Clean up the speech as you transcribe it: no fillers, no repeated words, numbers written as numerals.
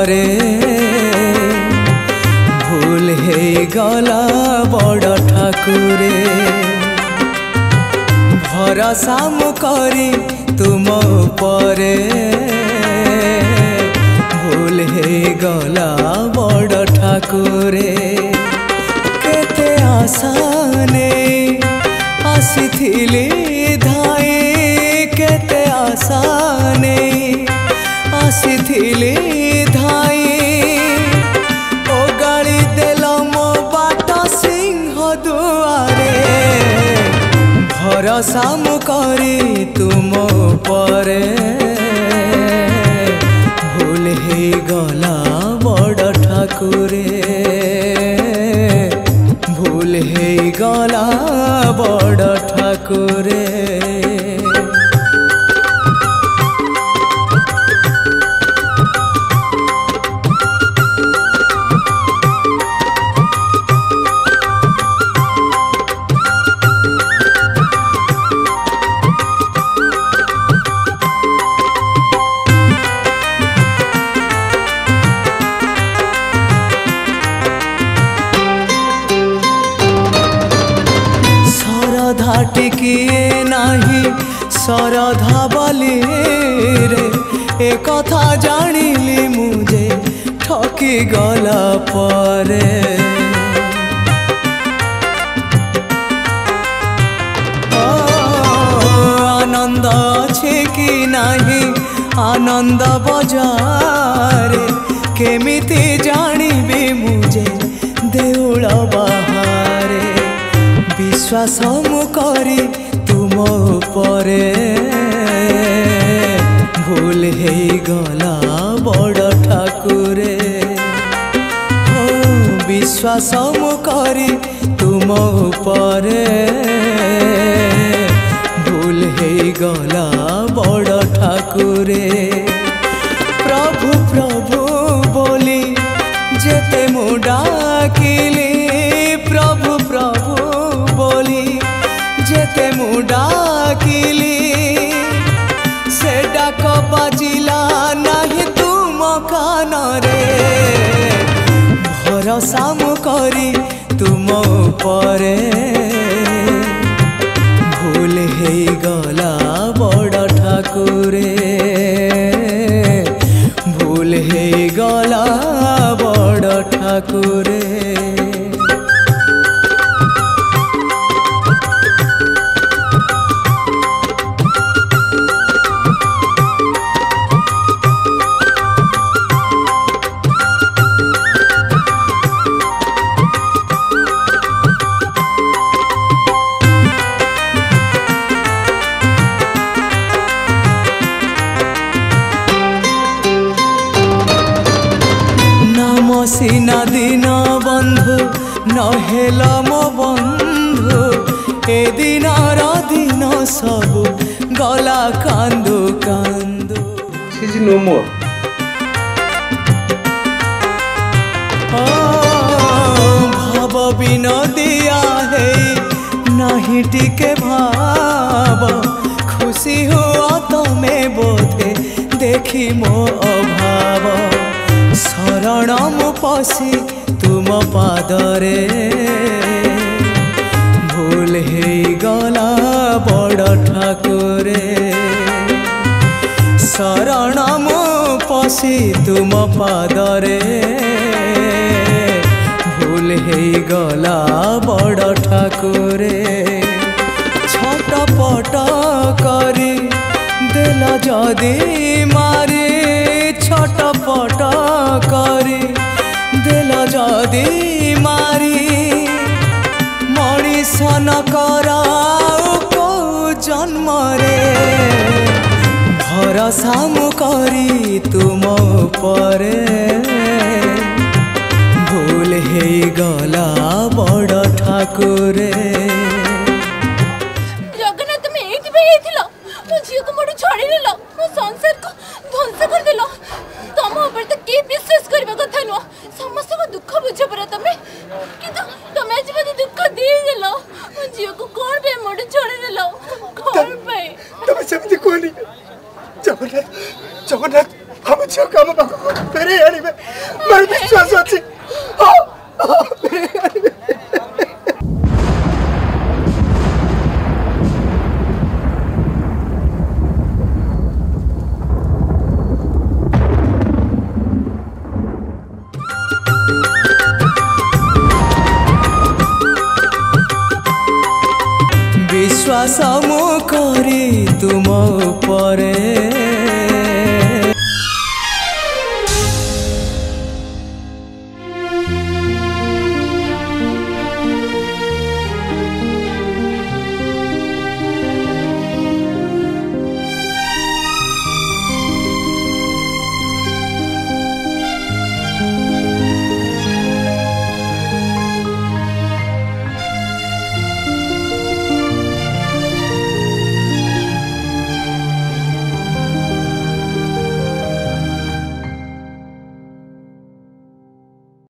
परे भूल हे गला बड़ ठाकुरे भरोसा मु करी तुम परे भूल हे गला बड़ ठाकुरे केते आशा नहीं आसीथिली धाई केते आशा नहीं आसीथिली धाई ओ गाड़ी देल मो बाट सिंह दुआरे भरोसा मु करी तुम परे भूल हे गला बड़ ठाकुरे भूल हे गला बड़ ठाकुरे टिकिए नाही सरधा बली रे ए कथा जानिली मुझे ठकी गला परे आनंद अच्छे कि नाही आनंद बजारे केमिति जानिबी मुझे देउल बाहारे विश्वास मु करी तुम परे भूल हे गला बड़ ठाकुरे विश्वास मु करी तुम परे भूल हे गला बड़ ठाकुरे प्रभु प्रभु बोली जेते मु डाकिली प्रभु प्रभु बोली जेते मु डाकिली से डाक बाजिला नहीं तुम कान रे भरोसा मु करी तुम परे भूल हे गला बड़ ठाकुरे भूल हे गला बड़ ठाकुरे सीना दिन बंधु नहेल मो बंधु ए दिन दिन सब गला कांदू कांदू नो मोर भाव विनोदिया है नहीं टिके भाव खुशी हुआ तमें बोधे देखी मो अभाव शरण मु पसी तुम पादरे भूल हे गला बड़ ठाकुरे शरण मु पसी तुम पादरे भूल हे गला बड़ ठाकुरे छटपट करी देला जदी मारी छटपट करी देला जदी मारी मनीष न कराओ को जन्म रे भरोसा मु करी तुम परे भूल हे गला बड़ ठाकुरे जगन्नाथ में एथि पे हेथिला मो झियो को मोड छाड़ी लेला मो संसार को ध्वंस कर देला तम ऊपर तो के विश्वास करबा कथा न समस्त को दुख बुझे पर तमे किंतु तमे आज मते दुख दे देला मो झियो को कोन पे मोड छाड़ी देला कोन पे तमे सेमति कोनी जगन्नाथ जगन्नाथ हम झियो काम फेरे आनिबे विश्वास मु करी तुम उपरे